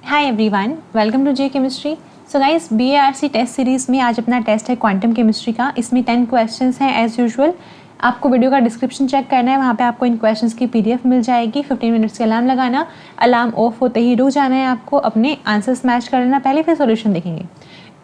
Hi everyone, welcome to J chemistry. So guys, BARC test series में आज अपना test है क्वांटम केमिस्ट्री का। इसमें 10 क्वेश्चंस हैं एज़ यूजुअल। आपको वीडियो का डिस्क्रिप्शन चेक करना है, वहाँ पे आपको इन क्वेश्चंस की PDF मिल जाएगी। 15 मिनट्स का अलार्म लगाना, अलार्म ऑफ होते ही रुक जाना है आपको, अपने आंसर्स मैच कर लेना पहले, फिर सोल्यूशन देखेंगे।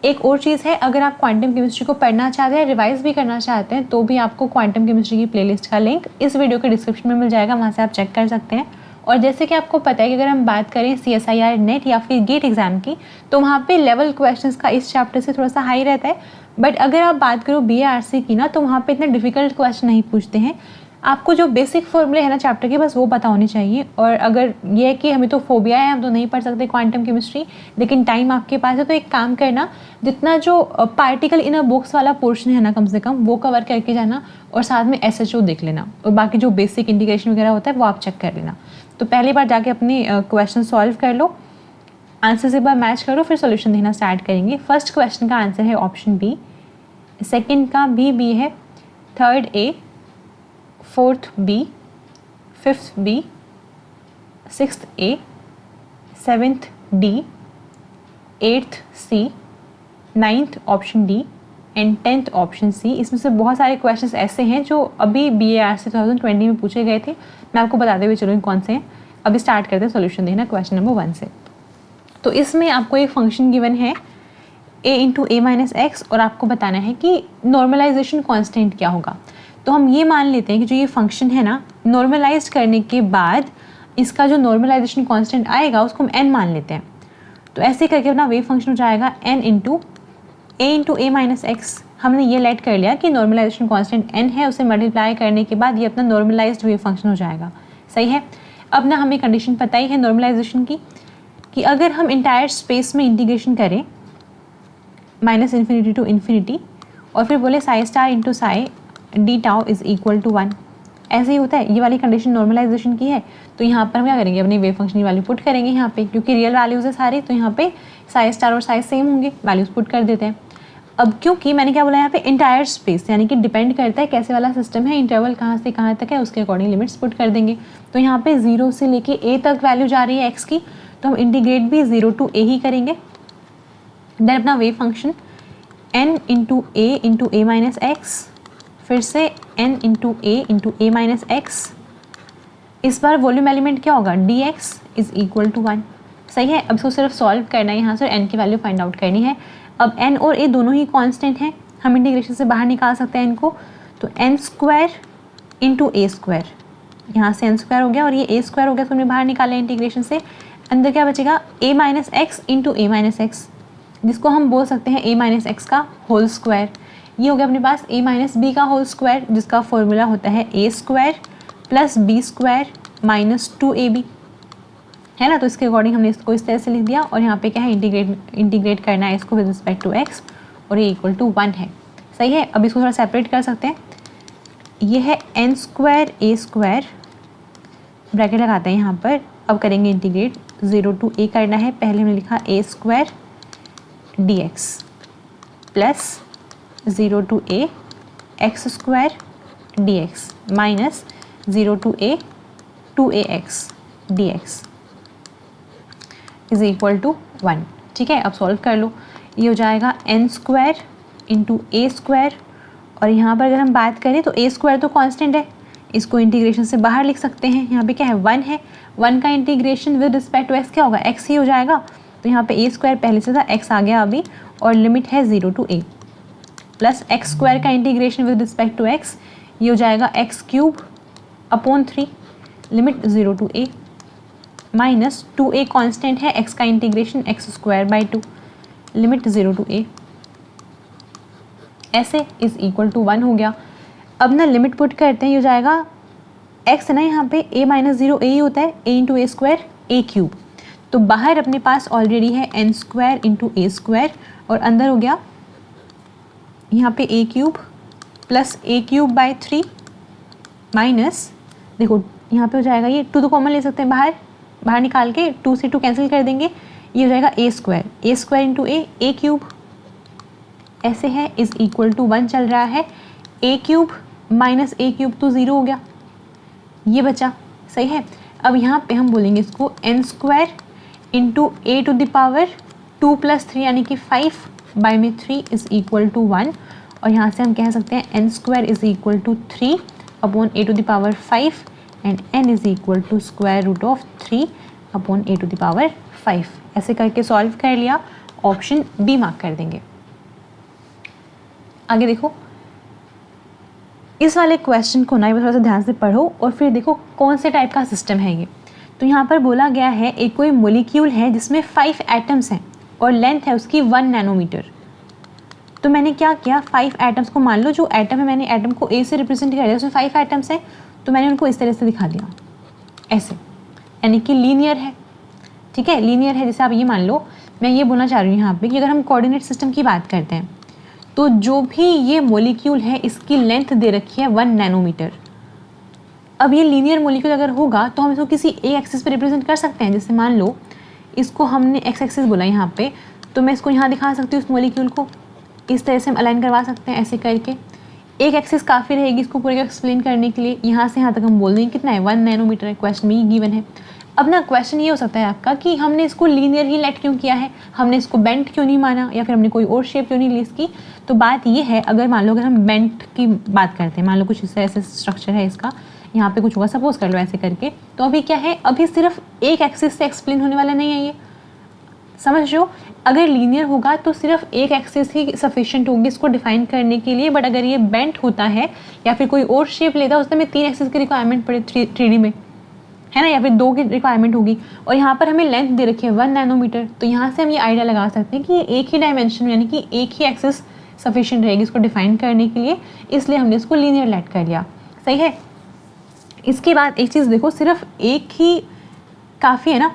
एक और चीज़ है, अगर आप क्वांटम केमिस्ट्री को पढ़ना चाहते हैं, रिवाइज भी करना चाहते हैं, तो भी आपको क्वांटम केमिस्ट्री की प्लेलिस्ट का लिंक इस वीडियो के डिस्क्रिप्शन में मिल जाएगा, वहाँ से आप चेक कर सकते हैं। और जैसे कि आपको पता है कि अगर हम बात करें CSIR नेट या फिर गेट एग्जाम की, तो वहाँ पे लेवल क्वेश्चंस का इस चैप्टर से थोड़ा सा हाई रहता है। बट अगर आप बात करो BARC की ना, तो वहाँ पे इतने डिफिकल्ट क्वेश्चन नहीं पूछते हैं। आपको जो बेसिक फॉर्मूले है ना चैप्टर के, बस वो पता होने चाहिए। और अगर ये है कि हमें तो फोबिया है, हम तो नहीं पढ़ सकते क्वांटम केमिस्ट्री, लेकिन टाइम आपके पास है, तो एक काम करना, जितना जो पार्टिकल इन अ बॉक्स वाला पोर्शन है ना, कम से कम वो कवर करके जाना, और साथ में SHO देख लेना, और बाकी जो बेसिक इंटीग्रेशन वगैरह होता है वो आप चेक कर लेना। तो पहली बार जाके अपने क्वेश्चन सॉल्व कर लो, आंसर से एक बार मैच करो, फिर सोल्यूशन देना स्टार्ट करेंगे। फर्स्ट क्वेश्चन का आंसर है ऑप्शन बी, सेकंड का बी है, third A, fourth B, fifth B, sixth A, seventh D, eighth C, ninth option D and 10th option C। इसमें से बहुत सारे क्वेश्चंस ऐसे हैं जो अभी BARC 2020 में पूछे गए थे। मैं आपको बताते हुए चलूँगी कौन से हैं। अभी स्टार्ट करते हैं सोल्यूशन देना क्वेश्चन नंबर 1 से। तो इसमें आपको एक फंक्शन गिवन है a into a minus x, और आपको बताना है कि नॉर्मलाइजेशन कांस्टेंट क्या होगा। तो हम ये मान लेते हैं कि जो ये फंक्शन है ना, नॉर्मलाइज करने के बाद इसका जो नॉर्मलाइजेशन कांस्टेंट आएगा उसको हम n मान लेते हैं। तो ऐसे करके अपना वेव फंक्शन हो जाएगा n into a minus x. हमने ये लेट कर लिया कि नॉर्मलाइजेशन कांस्टेंट n है, उसे मल्टीप्लाई करने के बाद ये अपना नॉर्मलाइज्ड वेव फंक्शन हो जाएगा। सही है। अब ना हमें कंडीशन पता ही है नॉर्मलाइजेशन की, कि अगर हम इंटायर स्पेस में इंटीग्रेशन करें -∞ टू इन्फिनिटी, और फिर बोले psi star into psi d tau is equal to 1, ऐसे ही होता है। ये वाली कंडीशन नॉर्मलाइजेशन की है। तो यहाँ पर हम क्या करेंगे, अपनी वेव फंक्शन की वैल्यू पुट करेंगे यहाँ पे, क्योंकि रियल वैल्यूज़ है सारी, तो यहाँ पे साई स्टार और साई सेम होंगे, वैल्यूज पुट कर देते हैं। अब क्योंकि मैंने क्या बोला यहाँ पे इंटायर स्पेस, यानी कि डिपेंड करता है कैसे वाला सिस्टम है, इंटरवल कहाँ से कहाँ तक है, उसके अकॉर्डिंग लिमिट्स पुट कर देंगे। तो यहाँ पे 0 से लेके a तक वैल्यू जा रही है x की, तो हम इंटीग्रेट भी 0 टू a ही करेंगे। देन अपना wave function n into a minus x, फिर से n into a minus x. इस बार वॉल्यूम एलिमेंट क्या होगा, dx इज इक्वल टू 1। सही है। अब इसको सिर्फ सॉल्व करना है, यहाँ से n की वैल्यू फाइंड आउट करनी है। अब n और a दोनों ही कांस्टेंट हैं, हम इंटीग्रेशन से बाहर निकाल सकते हैं इनको। तो n स्क्वायर इंटू ए स्क्वायर, यहाँ से n स्क्वायर हो गया और ये a स्क्वायर हो गया, तो हमने बाहर निकाले इंटीग्रेशन से। अंदर क्या बचेगा, a minus x into a minus x, जिसको हम बोल सकते हैं a माइनस एक्स का होल स्क्वायर। ये हो गया अपने पास a माइनस बी का होल स्क्वायर, जिसका फॉर्मूला होता है a square plus b square minus 2ab, है ना। तो इसके अकॉर्डिंग हमने इसको इस तरह से लिख दिया, और यहाँ पे क्या है, इंटीग्रेट करना है इसको विद रिस्पेक्ट टू x, और ये इक्वल टू 1 है। सही है। अब इसको थोड़ा सेपरेट कर सकते हैं। ये है n square a square, bracket लगाते हैं यहाँ पर। अब करेंगे इंटीग्रेट, 0 टू a करना है। पहले हमने लिखा a square dx plus 0 to a x square dx minus 0 to a 2ax dx is equal to 1। ठीक है। अब सॉल्व कर लो। ये हो जाएगा n स्क्वायर इंटू ए स्क्वायर, और यहाँ पर अगर हम बात करें तो a स्क्वायर तो कांस्टेंट है, इसको इंटीग्रेशन से बाहर लिख सकते हैं। यहाँ पे क्या है, 1 है। 1 का integration with respect to x क्या होगा, x ही हो जाएगा। तो यहाँ पे a स्क्वायर पहले से था, x आ गया अभी, और लिमिट है 0 to a, plus x square का integration with respect to x, ये हो जाएगा x cube upon 3, limit 0 to a, minus 2a constant है, x का integration x square by 2, limit 0 to a, ऐसे इज इक्वल टू 1 हो गया। अब ना लिमिट पुट करते हैं, ये हो जाएगा x है ना, यहाँ पे a माइनस 0 a ही होता है, a into A square a cube. तो बाहर अपने पास ऑलरेडी है n स्क्वायर इंटू ए स्क्वायर, और अंदर हो गया यहाँ पे a cube plus a cube by 3, minus, देखो यहाँ पे हो जाएगा, ये 2 तो कॉमन ले सकते हैं बाहर निकाल के, 2 से 2 कैंसिल कर देंगे। ये हो जाएगा a square into a cube, ऐसे है, इज इक्वल टू 1 चल रहा है। a cube minus a cube तो 0 हो गया, ये बचा। सही है। अब यहाँ पे हम बोलेंगे इसको n square into a to the power 2 + 3 यानी कि 5 बाय में 3 इज़ इक्वल टू 1, और यहाँ से हम कह सकते हैं n² is equal to 3 upon a to the power 5 and n is equal to square root of 3 upon a to the power 5। ऐसे करके सॉल्व कर लिया, ऑप्शन बी मार्क कर देंगे। आगे देखो, इस वाले क्वेश्चन को ना ये थोड़ा सा ध्यान से पढ़ो और फिर देखो कौन से टाइप का सिस्टम है ये। तो यहाँ पर बोला गया है एक कोई मोलिक्यूल है जिसमें 5 एटम्स हैं और लेंथ है उसकी 1 नैनोमीटर। तो मैंने क्या किया, 5 एटम्स को, मान लो जो एटम है मैंने एटम को ए से रिप्रेजेंट कर दिया, उसमें 5 एटम्स हैं तो मैंने उनको इस तरह से दिखा दिया, ऐसे, यानी कि लीनियर है। ठीक है, लीनियर है। जैसे आप ये मान लो, मैं ये बोलना चाह रही हूँ यहाँ पे कि अगर हम कोऑर्डिनेट सिस्टम की बात करते हैं तो जो भी ये मोलिक्यूल है इसकी लेंथ दे रखी है 1 नैनोमीटर। अब ये लीनियर मोलिक्यूल अगर होगा तो हम इसको किसी ए एक्सिस पे रिप्रेजेंट कर सकते हैं। जैसे मान लो इसको हमने एक्स एक्सिस बोला यहाँ पे, तो मैं इसको यहाँ दिखा सकती हूँ, उस मोलिक्यूल को इस तरह से हम अलाइन करवा सकते हैं ऐसे करके। एक एक्सिस काफ़ी रहेगी इसको पूरे को एक्सप्लेन करने के लिए। यहाँ से यहाँ तक हम बोल देंगे कितना है, 1 नैनोमीटर है, क्वेश्चन में ही गिवन है। अब ना क्वेश्चन ये हो सकता है आपका कि हमने इसको लीनियर ही लेट क्यों किया है, हमने इसको बेंट क्यों नहीं माना, या फिर हमने कोई और शेप क्यों नहीं ली इसकी। तो बात ये है, अगर मान लो अगर हम बेंट की बात करते हैं, मान लो कुछ ऐसे स्ट्रक्चर है इसका, यहाँ पे कुछ होगा, सपोज कर लो ऐसे करके, तो अभी क्या है, अभी सिर्फ एक एक्सिस से एक्सप्लेन होने वाला नहीं है ये, समझ रहे हो। अगर लीनियर होगा तो सिर्फ एक एक्सिस ही सफिशिएंट होगी इसको डिफाइन करने के लिए, बट अगर ये बेंट होता है या फिर कोई और शेप लेता है उसमें हमें 3 एक्सिस की रिक्वायरमेंट पड़े 3D में, है ना, या फिर 2 की रिक्वायरमेंट होगी। और यहाँ पर हमें लेंथ दे रखी है 1 नैनोमीटर, तो यहाँ से हम ये आइडिया लगा सकते हैं कि एक ही डायमेंशन यानी कि एक ही एक्सिस सफिशिएंट रहेगी इसको डिफाइन करने के लिए, इसलिए हमने इसको लीनियर लेट कर लिया। सही है। इसके बाद एक चीज़ देखो, सिर्फ एक ही काफ़ी है ना,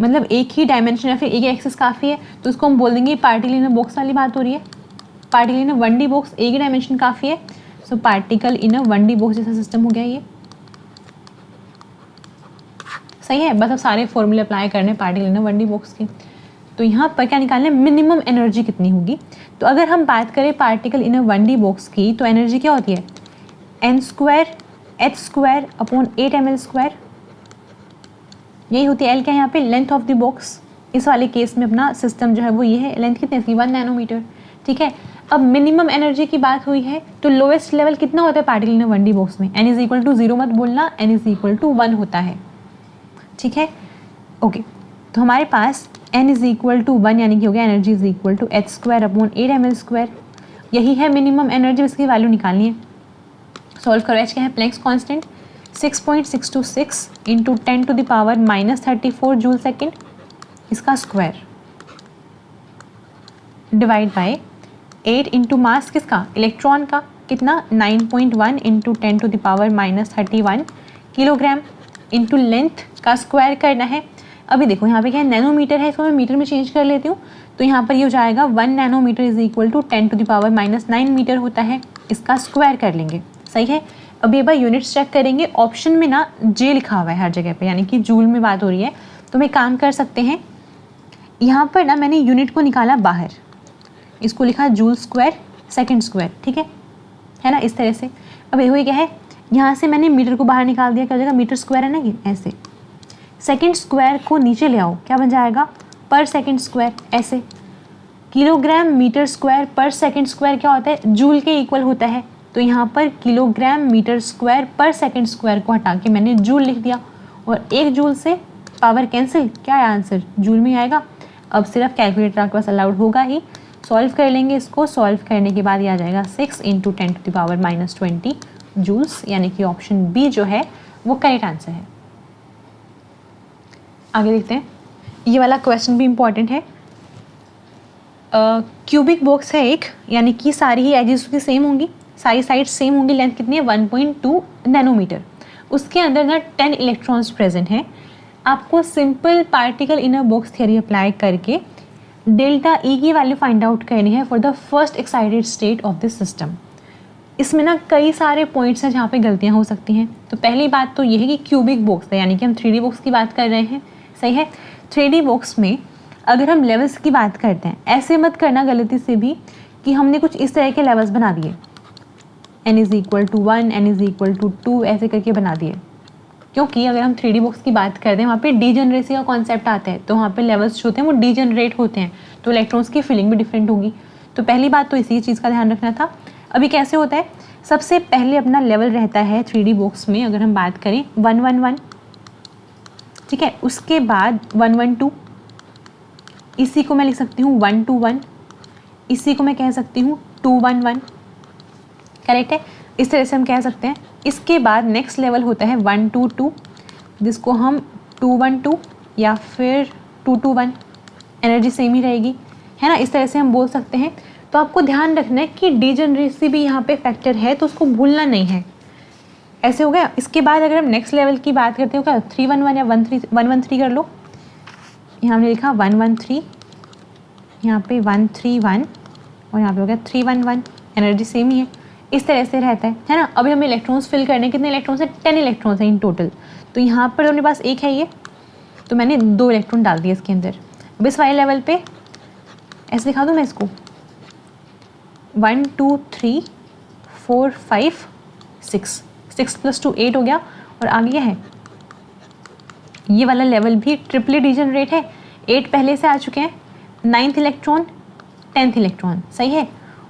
मतलब एक ही डायमेंशन या फिर एक ही एक्सिस काफ़ी है, तो इसको हम बोल देंगे पार्टिकल इन अ बॉक्स वाली बात हो रही है। Particle in a 1D box, एक ही डायमेंशन काफ़ी है, so particle in a 1D box जैसा सिस्टम हो गया ये। सही है, बस अब सारे फॉर्मूले अप्लाई करने particle in a 1D box के। तो यहाँ पर क्या निकालना है, मिनिमम एनर्जी कितनी होगी। तो अगर हम बात करें particle in a 1D box की, तो एनर्जी क्या होती है, n² h² अपॉन 8 ml², यही होती है। एल क्या है यहाँ पे, लेंथ ऑफ द बॉक्स। इस वाले केस में अपना सिस्टम जो है वो ये है, लेंथ कितनी है, 1 नैनोमीटर। ठीक है, अब मिनिमम एनर्जी की बात हुई है तो लोएस्ट लेवल कितना होता है पार्टिकल इन 1D बॉक्स में, n = 0 मत बोलना, n = 1 होता है। ठीक है, ओके। तो हमारे पास n = 1 यानी कि हो गया एनर्जी = h² अपॉन 8 ml²। यही है मिनिमम एनर्जी, इसकी वैल्यू निकालनी है। सॉल्व करो। h क्या है, Planck's constant 6.626 into 10⁻⁻34 joule second, इसका square divide by 8 into mass किसका, इलेक्ट्रॉन का, कितना 9.1 इंटू 10⁻31 किलोग्राम इंटू लेंथ का स्क्वायर करना है। अभी देखो यहाँ पे क्या है, नैनोमीटर है, इसको मैं मीटर में चेंज कर लेती हूँ। तो यहाँ पर ये हो जाएगा 1 नैनोमीटर = 10⁻⁻9 मीटर होता है, इसका स्क्वायर कर लेंगे। सही है। अब ये बार यूनिट्स चेक करेंगे, ऑप्शन में ना जे लिखा हुआ है हर जगह पे, यानी कि जूल में बात हो रही है। तो मैं काम कर सकते हैं, यहाँ पर ना मैंने यूनिट को निकाला बाहर, इसको लिखा जूल स्क्वायर सेकंड स्क्वायर। ठीक है ना, इस तरह से। अब ये क्या है, यहाँ से मैंने मीटर को बाहर निकाल दिया, क्या हो जाएगा, मीटर स्क्वायर है ना ये, ऐसे। सेकंड स्क्वायर को नीचे ले आओ, क्या बन जाएगा, पर सेकंड स्क्वायर, ऐसे। किलोग्राम मीटर स्क्वायर पर सेकंड स्क्वायर क्या होता है, जूल के इक्वल होता है। तो यहाँ पर किलोग्राम मीटर स्क्वायर पर सेकंड स्क्वायर को हटा के मैंने जूल लिख दिया, और 1 जूल से पावर कैंसिल, क्या है आंसर, जूल में आएगा। अब सिर्फ कैलकुलेटर आपके पास अलाउड होगा ही, सॉल्व कर लेंगे इसको। सॉल्व करने के बाद ये आ जाएगा 6 इंटू 10⁻⁻20 जूल्स, यानी कि ऑप्शन बी जो है वो करेक्ट आंसर है। आगे देखते हैं, ये वाला क्वेश्चन भी इम्पॉर्टेंट है। क्यूबिक बॉक्स है एक, यानी कि सारी ही एजेस उसकी सेम होंगी, सारी साइड सेम होंगी, लेंथ कितनी है 1.2 नैनोमीटर। उसके अंदर ना 10 इलेक्ट्रॉन्स प्रेजेंट हैं। आपको simple particle in a box theory apply करके डेल्टा ई की वैल्यू फाइंड आउट करनी है for the first excited state of this system. इसमें ना कई सारे पॉइंट्स हैं जहाँ पे गलतियाँ हो सकती हैं। तो पहली बात तो ये है कि क्यूबिक बॉक्स है, यानी कि हम 3D बॉक्स की बात कर रहे हैं। सही है। 3D बॉक्स में अगर हम लेवल्स की बात करते हैं, ऐसे मत करना गलती से भी कि हमने कुछ इस तरह के लेवल्स बना दिए, n = 1, n = 2 ऐसे करके बना दिए। क्योंकि अगर हम 3D बॉक्स की बात करते हैं वहाँ पे डीजनरेसी का कॉन्सेप्ट आता है, तो वहाँ पे लेवल्स जो होते हैं वो डीजनरेट होते हैं, तो इलेक्ट्रॉन्स की फिलिंग भी डिफरेंट होगी। तो पहली बात तो इसी चीज़ का ध्यान रखना था। अभी कैसे होता है, सबसे पहले अपना लेवल रहता है 3D बॉक्स में, अगर हम बात करें 111, ठीक है, उसके बाद 112, इसी को मैं लिख सकती हूँ 121, इसी को मैं कह सकती हूँ 211, करेक्ट है, इस तरह से हम कह सकते हैं। इसके बाद नेक्स्ट लेवल होता है 122, जिसको हम 212 या फिर 221, एनर्जी सेम ही रहेगी, है ना, इस तरह से हम बोल सकते हैं। तो आपको ध्यान रखना है कि डीजनरेसी भी यहाँ पे फैक्टर है, तो उसको भूलना नहीं है। ऐसे हो गया। इसके बाद अगर हम नेक्स्ट लेवल की बात करते हो क्या 311 या 113 कर लो, यहाँ हमने लिखा 113, यहाँ पे 131 और यहाँ पे हो गया 311, एनर्जी सेम ही है, इस तरह से रहता है ना। अभी हमें इलेक्ट्रॉन्स फिल करने, कितने इलेक्ट्रॉन्स हैं, 10 इलेक्ट्रॉन्स हैं इन टोटल। तो यहाँ पर अपने पास एक है ये, तो मैंने 2 इलेक्ट्रॉन डाल दिए इसके अंदर। अब इस वाले लेवल पे ऐसे दिखा दूँ मैं इसको, 1 2 3 4 5 6, 6 + 2 8 हो गया, और आगे है ये वाला लेवल भी ट्रिपली डीजनरेट है, 8 पहले से आ चुके हैं, 9th इलेक्ट्रॉन 10th इलेक्ट्रॉन, सही है,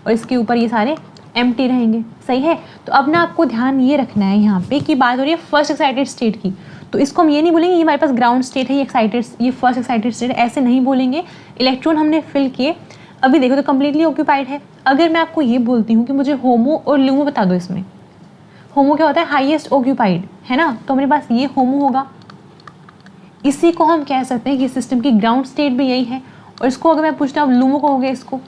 और इसके ऊपर ये सारे एम्प्टी रहेंगे, सही है। तो अब ना आपको ध्यान ये रखना है यहाँ पे कि बात हो रही है फर्स्ट एक्साइटेड स्टेट की, तो इसको हम ये नहीं बोलेंगे ये हमारे पास ग्राउंड स्टेट है, ये एक्साइटेड, ये फर्स्ट एक्साइटेड स्टेट, ऐसे नहीं बोलेंगे। इलेक्ट्रॉन हमने फिल किए, अभी देखो तो कंप्लीटली ऑक्यूपाइड है। अगर मैं आपको ये बोलती हूँ कि मुझे होमो और लूमो बता दो, इसमें होमो क्या होता है, हाईएस्ट ऑक्यूपाइड, है ना, तो हमारे पास ये होमो होगा, इसी को हम कह सकते हैं कि सिस्टम की ग्राउंड स्टेट भी यही है। और इसको अगर मैं पूछता हूँ लूमो कहोगे इसको,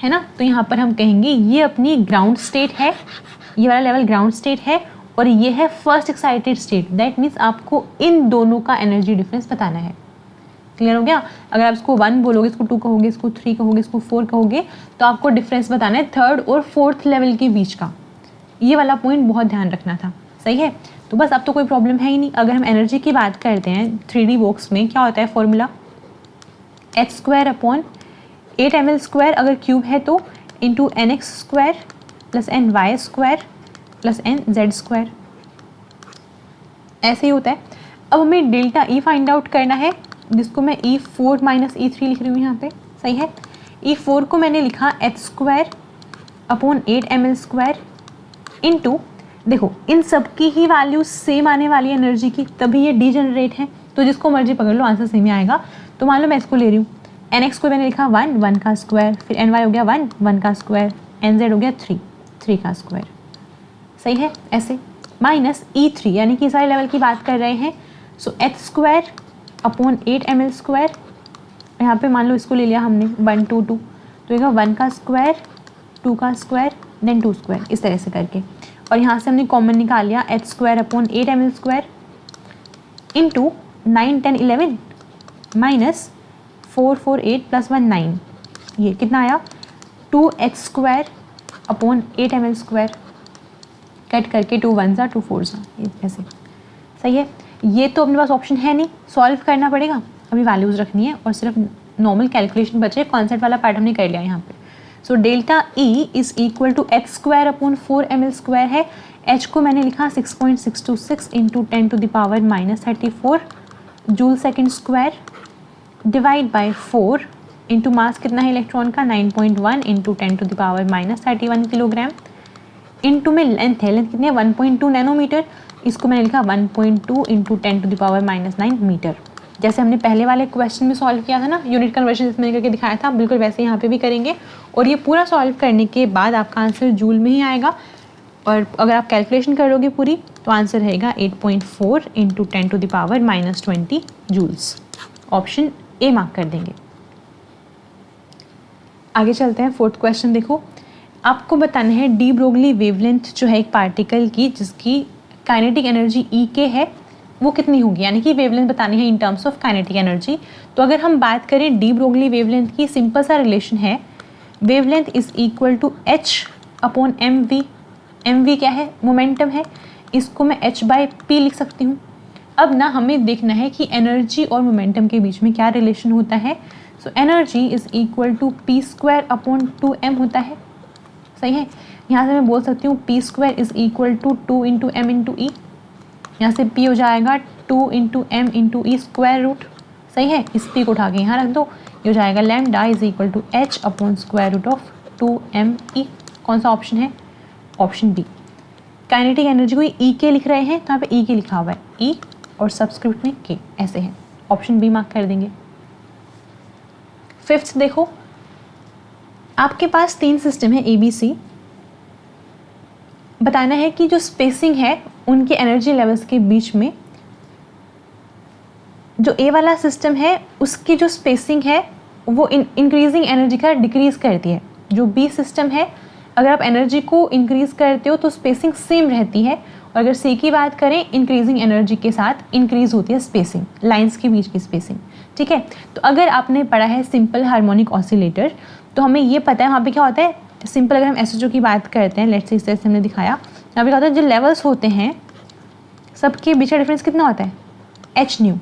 है ना, तो यहाँ पर हम कहेंगे ये अपनी ग्राउंड स्टेट है, ये वाला लेवल ग्राउंड स्टेट है, और ये है first excited state. That means आपको इन दोनों का एनर्जी डिफरेंस बताना है। क्लियर हो गया। अगर आप इसको 1 बोलोगे, इसको 2 कहोगे, इसको 3 कहोगे, इसको 4 कहोगे, तो आपको डिफरेंस बताना है 3rd और 4th लेवल के बीच का। ये वाला पॉइंट बहुत ध्यान रखना था, सही है। तो बस अब तो कोई प्रॉब्लम है ही नहीं। अगर हम एनर्जी की बात करते हैं 3D बॉक्स में, क्या होता है फॉर्मूला, h² / 8ml² अगर क्यूब है तो इंटू nx² + ny² + nz², ऐसे ही होता है। अब हमें डेल्टा E फाइंड आउट करना है, जिसको मैं E4 - E3 लिख रही हूँ यहाँ पे, सही है। E4 को मैंने लिखा h² / 8ml² इंटू, देखो इन सब की ही वैल्यू सेम आने वाली है एनर्जी की, तभी ये डीजनरेट है, तो जिसको मर्जी पकड़ लो आंसर सेम ही आएगा। तो मान लो मैं इसको ले रही हूँ, nx को मैंने लिखा 1 1 का स्क्वायर, फिर ny हो गया 1 1 का स्क्वायर, nz हो गया 3 3 का स्क्वायर, सही है, ऐसे माइनस E3, यानी कि इस वाले लेवल की बात कर रहे हैं। सो h² / 8ml², यहाँ पे मान लो इसको ले लिया हमने 1 2 2, तो ये 1 का स्क्वायर 2 का स्क्वायर देन 2 स्क्वायर, इस तरह से करके, और यहाँ से हमने कॉमन निकाल लिया h² / 8ml² इंटू 9 10 11 माइनस 4 4 8 + 1 9, ये कितना आया 2h² / 8ml², कट करके 2 1 2 4, ये ऐसे, सही है। ये तो अपने पास ऑप्शन है नहीं, सॉल्व करना पड़ेगा, अभी वैल्यूज़ रखनी है और सिर्फ नॉर्मल कैलकुलेशन बचे, कॉन्सेप्ट वाला पार्ट हमने कर लिया यहाँ पे। So delta E = h² / 4ml² है, h को मैंने लिखा 6.626 × 10⁻⁻34 joule second square divide bye 4 into mass कितना है इलेक्ट्रॉन का 9.1 × 10⁻31 किलोग्राम, इंटू में लेंथ है, लेंथ कितनी है 1.2 नैनोमीटर, इसको मैंने लिखा 1.2 × 10⁻⁹ मीटर। जैसे हमने पहले वाले क्वेश्चन में सॉल्व किया था ना, यूनिट कन्वर्जन इसमें करके दिखाया था, बिल्कुल वैसे यहाँ पे भी करेंगे। और ये पूरा सॉल्व करने के बाद आपका आंसर जूल में ही आएगा, और अगर आप कैलकुलेशन करोगे पूरी तो आंसर रहेगा 8.4 × 10⁻⁻20 जूल्स। ऑप्शन ए मार्क कर देंगे। आगे चलते हैं, 4th क्वेश्चन देखो। आपको बताना है डी ब्रोगली वेवलेंथ जो है एक पार्टिकल की, जिसकी काइनेटिक एनर्जी ई के है, वो कितनी होगी, यानी कि वेवलेंथ बतानी है in terms of kinetic energy. तो अगर हम बात करें डी ब्रोगली वेवलेंथ की, सिंपल सा रिलेशन है, वेवलेंथ = h/mv। mv क्या है, मोमेंटम है, इसको मैं h/p लिख सकती हूँ। अब ना हमें देखना है कि एनर्जी और मोमेंटम के बीच में क्या रिलेशन होता है। सो एनर्जी = p² / 2m होता है, सही है। यहाँ से मैं बोल सकती हूँ p² = 2 × m × e, यहाँ से p हो जाएगा 2 into M into E square root, सही है। इस p को उठा के यहाँ रख दो, ये हो जाएगा lambda is equal to h upon square root of 2m E. कौन सा ऑप्शन है? Option B. काइनेटिक एनर्जी को ई के लिख रहे हैं तो यहाँ पे ई के लिखा हुआ है, ई और सब्सक्रिप्ट में के, ऐसे है। ऑप्शन बी मार्क कर देंगे। फिफ्थ देखो, आपके पास 3 सिस्टम है ए बी सी। बताना है कि जो स्पेसिंग है उनके एनर्जी लेवल्स के बीच में, जो ए वाला सिस्टम है उसकी जो स्पेसिंग है वो इंक्रीजिंग एनर्जी का डिक्रीज करती है। जो बी सिस्टम है अगर आप एनर्जी को इंक्रीज करते हो तो स्पेसिंग सेम रहती है, और अगर सी की बात करें इंक्रीजिंग एनर्जी के साथ इंक्रीज होती है स्पेसिंग, लाइंस के बीच की स्पेसिंग, ठीक है। तो अगर आपने पढ़ा है सिंपल हार्मोनिक ऑसिलेटर तो हमें ये पता है वहाँ पे क्या होता है। सिंपल अगर हम एसएचओ की बात करते हैं, लेट्स से इस तरह से हमने दिखाया, यहाँ पे क्या होता है, जो लेवल्स होते हैं सबके बीच का डिफरेंस कितना होता है? एच न्यू,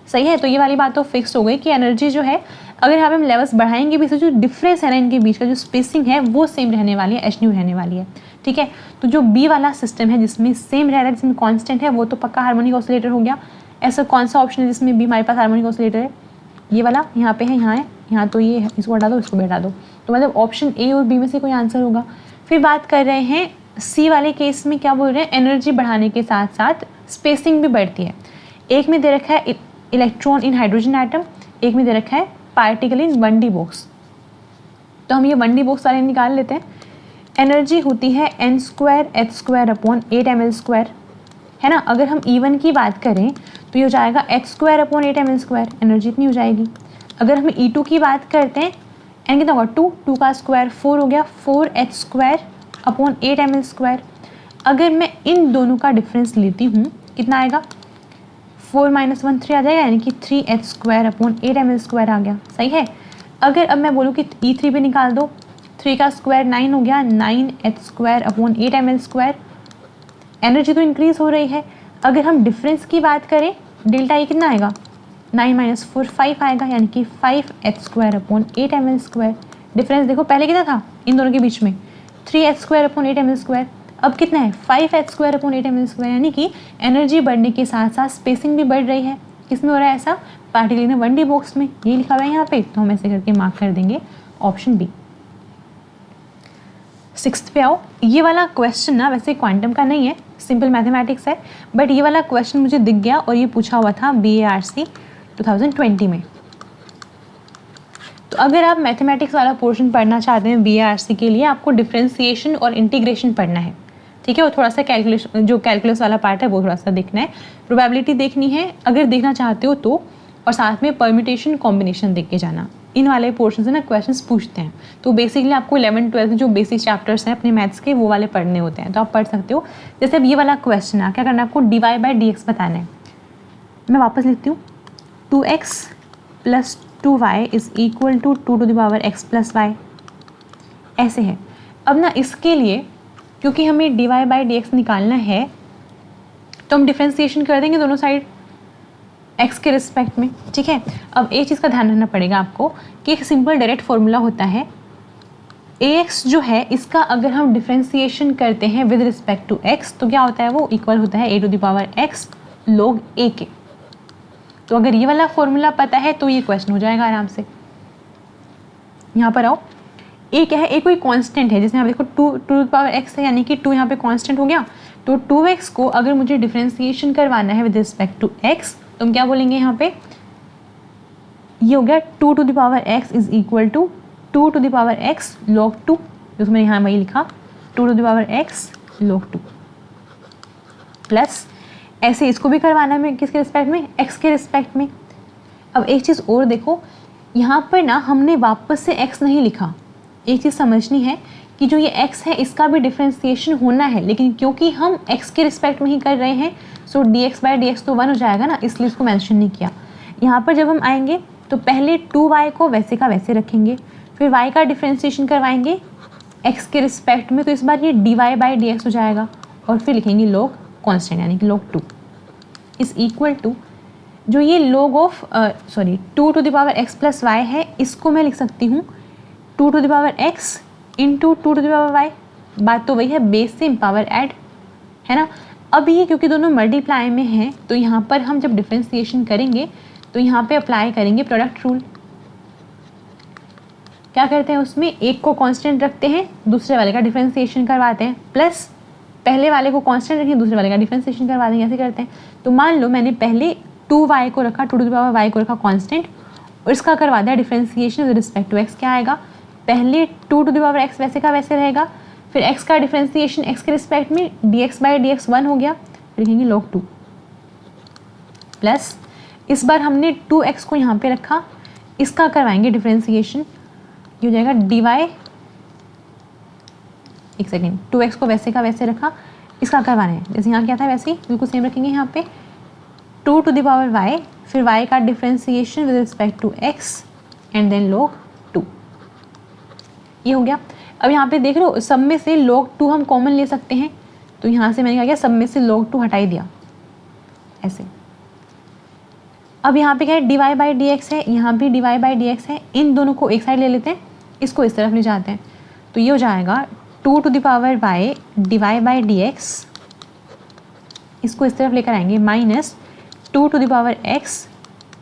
सही है। तो ये वाली बात तो फिक्स हो गई कि एनर्जी जो है अगर यहाँ पे हम लेवल्स बढ़ाएंगे भी तो जो डिफरेंस है ना इनके बीच का, जो स्पेसिंग है वो सेम रहने वाली है, एच न्यू रहने वाली है, ठीक है। तो जो बी वाला सिस्टम है जिसमें सेम रह रहा है, जिसमें कांस्टेंट है, वो तो पक्का हार्मोनिक ऑसिलेटर हो गया। ऐसा कौन सा ऑप्शन है जिसमें बी हमारे पास हार्मोनिक ऑसिलेटर है? ये वाला, यहाँ पे है, यहाँ है, यहाँ तो ये है, इसको हटा दो, इसको भी हटा दो, तो मतलब ऑप्शन ए और बी में से कोई आंसर होगा। फिर बात कर रहे हैं सी वाले केस में, क्या बोल रहे हैं, एनर्जी बढ़ाने के साथ साथ स्पेसिंग भी बढ़ती है। एक में दे रखा है इलेक्ट्रॉन इन हाइड्रोजन एटम, एक में दे रखा है पार्टिकल इन 1D बॉक्स। तो हम ये 1D बॉक्स वाले निकाल लेते हैं। एनर्जी होती है n square H square upon 8ml², है ना। अगर हम E1 की बात करें तो ये हो जाएगा h square upon 8ml², energy इतनी हो जाएगी। अगर हम E2 की बात करते हैं, n कितना होगा 2 का स्क्वायर 4 हो गया, 4h स्क्वायर अपॉन 8ml²। अगर मैं इन दोनों का डिफरेंस लेती हूँ कितना आएगा? 4 - 1 3 आ जाएगा, यानी कि 3h स्क्वायर अपॉन 8ml² आ गया, सही है। अगर अब मैं बोलूँ कि E3 भी निकाल दो, 3 का स्क्वायर 9 हो गया, 9h square upon 8ml²। Energy तो इंक्रीज हो रही है। अगर हम डिफरेंस की बात करें, डेल्टा ई कितना आएगा? 9 - 4 5 आएगा, यानी कि 5h square upon 8ml²। Difference देखो पहले कितना था इन दोनों के बीच में? 3h square upon 8ml²। अब कितना है? 5h स्क्वायर अपॉन 8ml², यानी कि एनर्जी बढ़ने के साथ साथ स्पेसिंग भी बढ़ रही है। किसमें हो रहा है ऐसा? पार्टिकल इन 1D बॉक्स में, ये लिखा हुआ है यहाँ पे, तो हम ऐसे करके मार्क कर देंगे ऑप्शन बी। 6th पे आओ। ये वाला क्वेश्चन ना वैसे क्वांटम का नहीं है, सिंपल मैथमेटिक्स है, बट ये वाला क्वेश्चन मुझे दिख गया और ये पूछा हुआ था BARC 2020 में। तो अगर आप मैथमेटिक्स वाला पोर्शन पढ़ना चाहते हैं BARC के लिए, आपको डिफरेंशिएशन और इंटीग्रेशन पढ़ना है, ठीक है। और थोड़ा सा कैलकुलेशन, जो कैलकुलस वाला पार्ट है वो थोड़ा सा देखना है, प्रोबेबिलिटी देखनी है अगर देखना चाहते हो तो, और साथ में परम्यूटेशन कॉम्बिनेशन देख के जाना। इन वाले पोर्शन से ना क्वेश्चंस पूछते हैं, तो बेसिकली आपको 11th-12th में जो बेसिक चैप्टर्स हैं अपने मैथ्स के वो वाले पढ़ने होते हैं, तो आप पढ़ सकते हो। जैसे अब ये वाला क्वेश्चन है, क्या करना है आपको? dy/dx बताना है। मैं वापस लिखती हूँ, 2x + 2y is equal to 2x + y, ऐसे है। अब ना इसके लिए क्योंकि हमें dy/dx निकालना है तो हम डिफ्रेंसिएशन कर देंगे दोनों साइड x के रिस्पेक्ट में, ठीक है। अब एक चीज़ का ध्यान रखना पड़ेगा आपको कि एक सिंपल डायरेक्ट फॉर्मूला होता है, ax जो है इसका अगर हम डिफ्रेंसिएशन करते हैं विद रिस्पेक्ट टू x तो क्या होता है? वो इक्वल होता है a⁴x log a के। तो अगर ये वाला फॉर्मूला पता है तो ये क्वेश्चन हो जाएगा आराम से। यहाँ पर आओ, a क्या है? a कोई कांस्टेंट है, जैसे यहाँ देखो 2x है, यानी कि 2 यहाँ पे कांस्टेंट हो गया। तो 2x को अगर मुझे डिफ्रेंसिएशन करवाना है विद रिस्पेक्ट टू x तो हम क्या बोलेंगे यहाँ पे? ये हो गया 2x is equal to 2x log 2, जो मैंने यहाँ वही लिखा 2x log 2, प्लस ऐसे इसको भी करवाना है किसके रिस्पेक्ट में? x के रिस्पेक्ट में। अब एक चीज़ और देखो, यहाँ पर ना हमने वापस से x नहीं लिखा। एक चीज़ समझनी है कि जो ये x है इसका भी डिफ्रेंसिएशन होना है, लेकिन क्योंकि हम x के रिस्पेक्ट में ही कर रहे हैं सो dx/dx तो 1 हो जाएगा ना, इसलिए इसको मेंशन नहीं किया। यहाँ पर जब हम आएंगे तो पहले 2y को वैसे का वैसे रखेंगे, फिर y का डिफ्रेंसिएशन करवाएंगे x के रिस्पेक्ट में, तो इस बार ये dy/dx हो जाएगा, और फिर लिखेंगे log कांस्टेंट यानी कि log 2 इज इक्वल टू जो ये log ऑफ 2x + y है, इसको मैं लिख सकती हूँ 2x इंटू 2y। बात तो वही है, बेस से पावर ऐड, है ना। अब ये क्योंकि दोनों मल्टीप्लाई में हैं तो यहाँ पर हम जब डिफ्रेंसिएशन करेंगे तो यहाँ पे अप्लाई करेंगे प्रोडक्ट रूल। क्या करते हैं, उसमें एक को कांस्टेंट रखते हैं, दूसरे वाले का डिफ्रेंसिएशन करवाते हैं, प्लस पहले वाले को कांस्टेंट रखें, दूसरे वाले का डिफ्रेंसिएशन करवा देंगे, ऐसे करते हैं। तो मान लो मैंने पहले 2y को रखा, 2 टू द पावर y को रखा कांस्टेंट, और इसका करवा दिया differentiation with respect to x। क्या आएगा, पहले 2 टू द पावर x वैसे का वैसे रहेगा, फिर x का डिफ्रेंसिएशन x के रिस्पेक्ट में dx बाई dx 1 हो गया, फिर लिखेंगे log 2 प्लस इस बार हमने 2x को यहाँ पे रखा, इसका करवाएंगे डिफ्रेंसिएशन, ये हो जाएगा dy, एक सेकेंड, 2x को वैसे का वैसे रखा, इसका करवाना है जैसे यहाँ क्या था वैसे ही बिल्कुल सेम रखेंगे यहाँ पे 2 टू द पावर y, फिर y का differentiation with respect to x and then log 2, ये हो गया। अब यहाँ पे देख रहे हो सब में से log 2 हम कॉमन ले सकते हैं, तो यहाँ से मैंने क्या किया, सब में से log 2 हटा ही दिया ऐसे। अब यहाँ पे क्या है, dy बाई dx है, यहाँ भी dy बाई dx है, इन दोनों को एक साइड ले लेते हैं, इसको इस तरफ ले जाते हैं, तो ये हो जाएगा 2 to the power y dy by dx, इसको इस तरफ लेकर आएंगे, minus 2 to the power x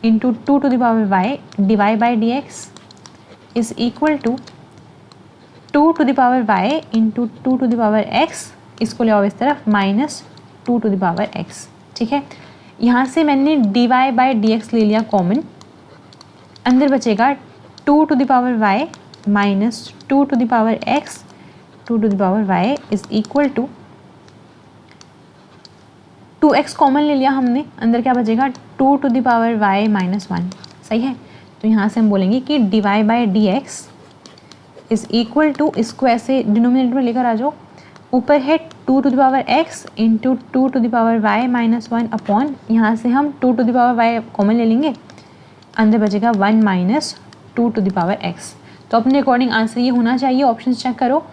into 2 to the power y dy by dx is equal to 2 to the power y into 2 to the power x, इसको ले आओ इस तरफ, minus 2 to the power x। ठीक है, यहाँ से मैंने dy बाई dx ले लिया कॉमन, अंदर बचेगा 2 to the power y minus 2 to the power x, 2 to the power y is equal to 2x common ले लिया हमने, अंदर क्या बचेगा 2 to the power y minus 1। सही है, तो यहाँ से हम बोलेंगे कि dy by dx is equal to, इसको ऐसे डिनोमिनेटर में लेकर आ जाओ, ऊपर है 2 to the power x into 2 to the power y minus 1 upon, यहाँ से हम 2 to the power y common ले लेंगे, अंदर बचेगा 1 minus 2 to the power x। तो अपने अकॉर्डिंग आंसर ये होना चाहिए। ऑप्शन चेक करो,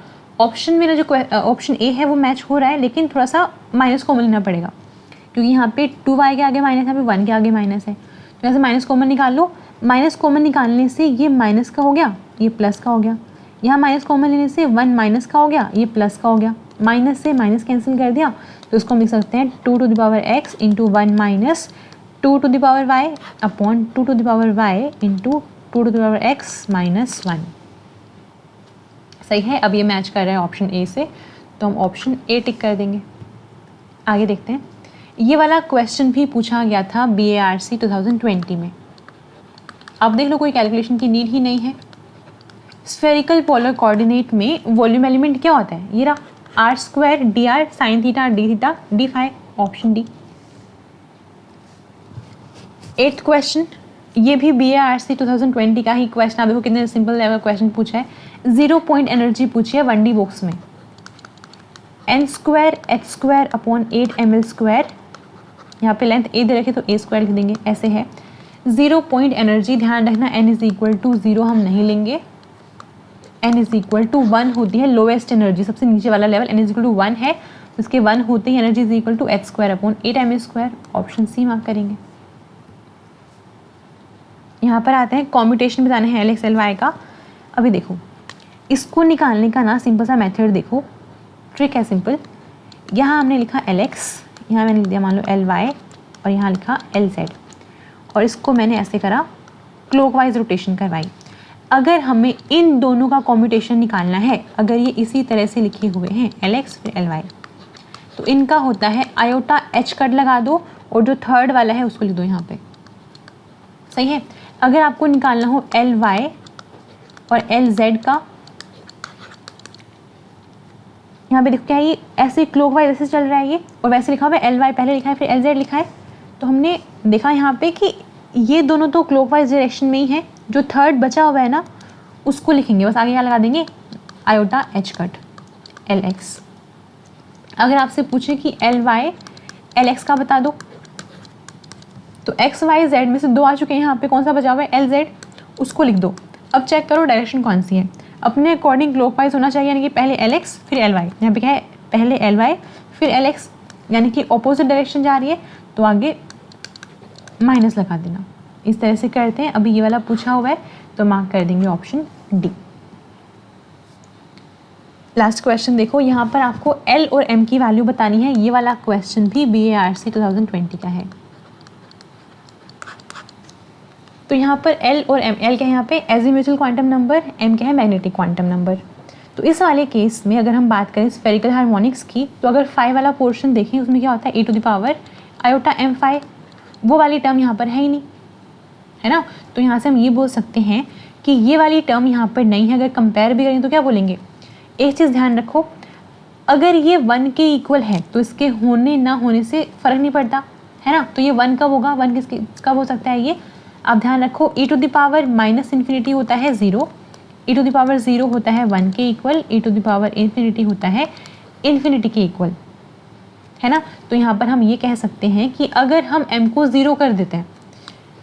ऑप्शन मेरा जो ऑप्शन ए है वो मैच हो रहा है, लेकिन थोड़ा सा माइनस कॉमन लेना पड़ेगा, क्योंकि यहाँ पे 2y के आगे माइनस है, यहाँ पे 1 के आगे माइनस है, तो यहाँ से माइनस कॉमन निकाल लो। माइनस कॉमन निकालने से ये माइनस का हो गया, ये प्लस का हो गया, यहाँ माइनस कॉमन लेने से 1 माइनस का हो गया, ये प्लस का हो गया, माइनस से माइनस कैंसिल कर दिया, तो इसको हम लिख सकते हैं 2 to the power x into 1 minus 2 to the power y upon 2 to the power y into 2 to the power x minus 1। सही है, अब ये मैच कर रहा है ऑप्शन ए से, तो हम ऑप्शन ए टिक कर देंगे। आगे देखते हैं, ये वाला क्वेश्चन भी पूछा गया था BARC 2020 में। अब देख लो कोई कैलकुलेशन की नीड ही नहीं है। स्फेरिकल पोलर कोऑर्डिनेट में वॉल्यूम एलिमेंट क्या होता है, ये रहा r square dr sine theta d theta d phi, option D. 8th question, ये भी BARC 2020 का ही क्वेश्चन। आप देखो कितने सिंपल लेवल क्वेश्चन पूछा है, 0 पॉइंट एनर्जी पूछी है 1D बॉक्स में, n square h square upon 8 ml square, यहाँ पे लेंथ a दे रखे तो a स्क्वायर लिख देंगे, ऐसे है। 0 पॉइंट एनर्जी, ध्यान रखना n इज इक्वल टू 0 हम नहीं लेंगे, n इज इक्वल टू 1 होती है लोएस्ट एनर्जी, सबसे नीचे वाला level n is equal to 1 है, उसके 1 होते ही energy is equal to h square upon 8 ml square, option C mark करेंगे। यहाँ पर आते हैं कॉम्यूटेशन बताना है LX LY का। अभी देखो इसको निकालने का ना सिंपल सा मेथड देखो, ट्रिक है सिंपल। यहाँ हमने लिखा LX, यहाँ मैंने लिख दिया मान लो LY, और यहाँ लिखा LZ, और इसको मैंने ऐसे करा, क्लॉकवाइज रोटेशन करवाई। अगर हमें इन दोनों का कॉम्यूटेशन निकालना है, अगर ये इसी तरह से लिखे हुए हैं LX फिर LY, तो इनका होता है आयोटा H कट लगा दो, और जो थर्ड वाला है उसको लिख दो यहाँ पे। सही है, अगर आपको निकालना हो LY और LZ का, यहाँ पे देखो क्या ये ऐसे क्लॉकवाइज ऐसे चल रहा है ये, और वैसे लिखा हुआ है LY पहले लिखा है फिर LZ लिखा है, तो हमने देखा यहाँ पे कि ये दोनों तो क्लॉकवाइज डायरेक्शन में ही है, जो थर्ड बचा हुआ है ना उसको लिखेंगे, बस आगे क्या लगा देंगे, आयोटा H कट LX। अगर आपसे पूछे कि LY LX का बता दो, तो X Y Z में से 2 आ चुके हैं, यहाँ पे कौन सा बचा हुआ है LZ, उसको लिख दो। अब चेक करो डायरेक्शन कौन सी है, अपने अकॉर्डिंग क्लॉकवाइज होना चाहिए, यानी कि पहले LX फिर LY, यहाँ पे क्या है पहले LY फिर LX, यानी कि ऑपोजिट डायरेक्शन जा रही है, तो आगे माइनस लगा देना। इस तरह से करते हैं। अभी ये वाला पूछा हुआ है तो मार्क कर देंगे ऑप्शन डी। लास्ट क्वेश्चन देखो, यहाँ पर आपको L और M की वैल्यू बतानी है। ये वाला क्वेश्चन भी BARC 2020 का है। तो यहाँ पर L और M, L क्या है यहाँ पे एजीम्यूथल क्वांटम नंबर, M क्या है मैग्नेटिक क्वांटम नंबर। तो इस वाले केस में अगर हम बात करें स्फेरिकल हार्मोनिक्स की, तो अगर फाई वाला पोर्शन देखें उसमें क्या होता है e⁻m फाई, वो वाली टर्म यहाँ पर है ही नहीं, है ना। तो यहाँ से हम ये बोल सकते हैं कि ये वाली टर्म यहाँ पर नहीं है। अगर कंपेयर भी करें तो क्या बोलेंगे, एक चीज़ ध्यान रखो, अगर ये 1 के इक्वल है तो इसके होने ना होने से फ़र्क नहीं पड़ता, है ना। तो ये 1 कब होगा, 1 कब हो सकता है, ये आप ध्यान रखो। e⁻∞ होता है 0, e⁻0 होता है 1 के इक्वल, e⁻∞ होता है इन्फिनिटी के इक्वल, है ना। तो यहाँ पर हम ये कह सकते हैं कि अगर हम m को 0 कर देते हैं,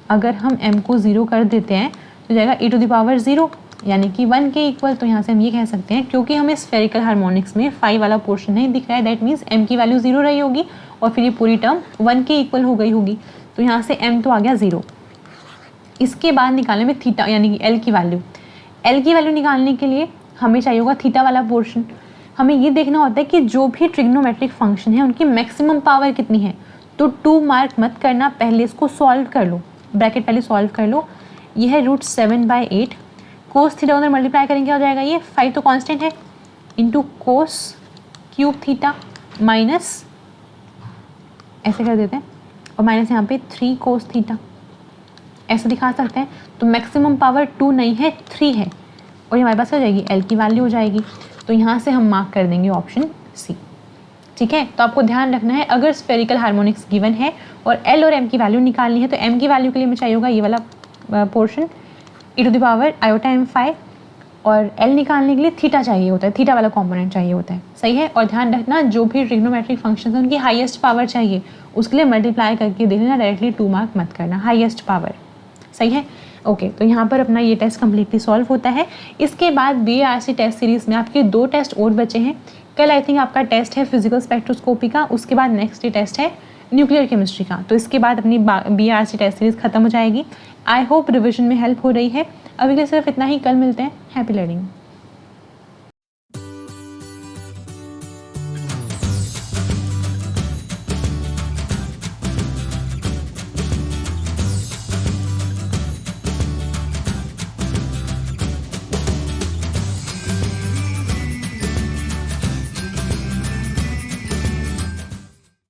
अगर हम m को 0 कर देते हैं तो जाएगा e⁻0 यानी कि 1 के इक्वल। तो यहाँ से हम ये कह सकते हैं क्योंकि हमें स्फेरिकल हार्मोनिक्स में फाई वाला पोर्शन नहीं दिख रहा है, दैट मीन्स m की वैल्यू 0 रही होगी और फिर ये पूरी टर्म 1 के इक्वल हो गई होगी। तो यहाँ से m तो आ गया 0। इसके बाद निकालने में थीटा यानी कि L की वैल्यू निकालने के लिए हमें चाहिए होगा थीटा वाला पोर्शन। हमें ये देखना होता है कि जो भी ट्रिग्नोमेट्रिक फंक्शन है उनकी मैक्सिमम पावर कितनी है। तो 2 मार्क मत करना, पहले इसको सॉल्व कर लो, ब्रैकेट पहले सॉल्व कर लो। ये है √7/8, कोस थीटा उधर मल्टीप्लाई करेंगे हो जाएगा ये 5 तो कांस्टेंट है, into cos cube theta minus, ऐसे कर देते हैं, और माइनस यहाँ पे 3 कोस थीटा, ऐसे दिखा सकते हैं। तो मैक्सिमम पावर 2 नहीं है 3 है, और ये हमारे पास हो जाएगी L की वैल्यू हो जाएगी। तो यहाँ से हम मार्क कर देंगे ऑप्शन सी, ठीक है। तो आपको ध्यान रखना है अगर स्फेरिकल हार्मोनिक्स गिवन है और L और M की वैल्यू निकालनी है तो M की वैल्यू के लिए हमें चाहिए होगा ये वाला पोर्शन e⁻m फाई, और L निकालने के लिए थीटा चाहिए होता है, थीटा वाला कॉम्पोनेंट चाहिए होता है, सही है। और ध्यान रखना जो भी ट्रिग्नोमेट्रिक फंक्शन है उनकी हाईएस्ट पावर चाहिए, उसके लिए मल्टीप्लाई करके दे देना, डायरेक्टली 2 मार्क मत करना, हाईएस्ट पावर, सही है। ओके, तो यहाँ पर अपना ये टेस्ट कम्प्लीटली सॉल्व होता है। इसके बाद BARC टेस्ट सीरीज़ में आपके 2 टेस्ट और बचे हैं। कल आई थिंक आपका टेस्ट है फिजिकल स्पेक्ट्रोस्कोपी का, उसके बाद नेक्स्ट डे टेस्ट है न्यूक्लियर केमिस्ट्री का। तो इसके बाद अपनी BARC टेस्ट सीरीज़ खत्म हो जाएगी। आई होप रिविजन में हेल्प हो रही है। अभी के लिए सिर्फ इतना ही, कल मिलते हैं। Happy learning.